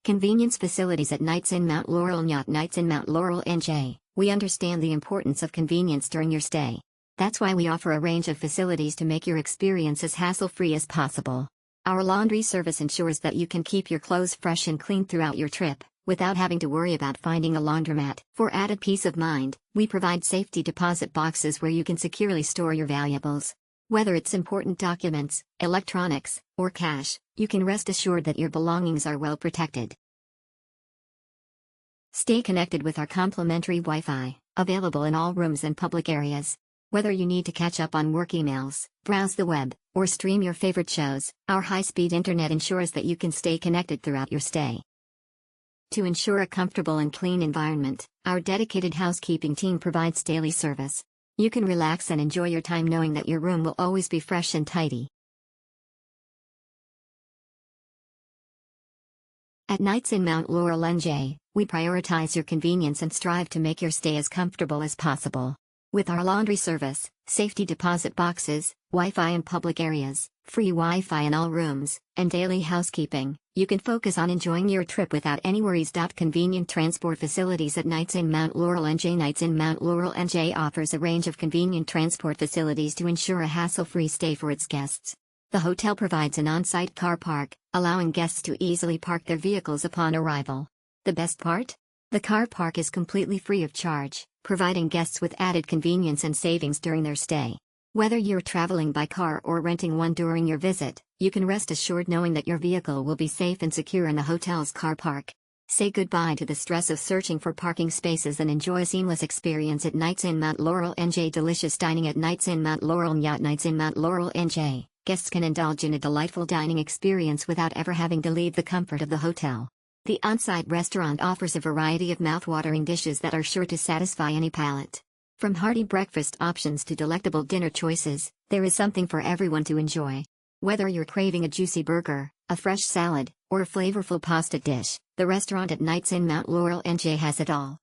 Convenience facilities at Knights in Mount Laurel. NJAt in Mount Laurel, NJ. We understand the importance of convenience during your stay. That's why we offer a range of facilities to make your experience as hassle-free as possible. Our laundry service ensures that you can keep your clothes fresh and clean throughout your trip, without having to worry about finding a laundromat. For added peace of mind, we provide safety deposit boxes where you can securely store your valuables. Whether it's important documents, electronics, or cash, you can rest assured that your belongings are well protected. Stay connected with our complimentary Wi-Fi, available in all rooms and public areas. Whether you need to catch up on work emails, browse the web, or stream your favorite shows, our high-speed internet ensures that you can stay connected throughout your stay. To ensure a comfortable and clean environment, our dedicated housekeeping team provides daily service. You can relax and enjoy your time knowing that your room will always be fresh and tidy. At Knights in Mount Laurel, NJ, we prioritize your convenience and strive to make your stay as comfortable as possible. With our laundry service, safety deposit boxes, Wi-Fi in public areas, free Wi-Fi in all rooms, and daily housekeeping, you can focus on enjoying your trip without any worries. Convenient transport facilities at Knights in Mount Laurel. NJKnights in Mount Laurel, NJ offers a range of convenient transport facilities to ensure a hassle-free stay for its guests. The hotel provides an on-site car park, allowing guests to easily park their vehicles upon arrival. The best part? The car park is completely free of charge, providing guests with added convenience and savings during their stay. Whether you're traveling by car or renting one during your visit, you can rest assured knowing that your vehicle will be safe and secure in the hotel's car park. Say goodbye to the stress of searching for parking spaces and enjoy a seamless experience at Knights in Mount Laurel. NJ.Delicious dining at Knights in Mount Laurel. Knights in Mount Laurel, NJ. Guests can indulge in a delightful dining experience without ever having to leave the comfort of the hotel. The on-site restaurant offers a variety of mouthwatering dishes that are sure to satisfy any palate. From hearty breakfast options to delectable dinner choices, there is something for everyone to enjoy. Whether you're craving a juicy burger, a fresh salad, or a flavorful pasta dish, the restaurant at Knights in Mount Laurel, NJ has it all.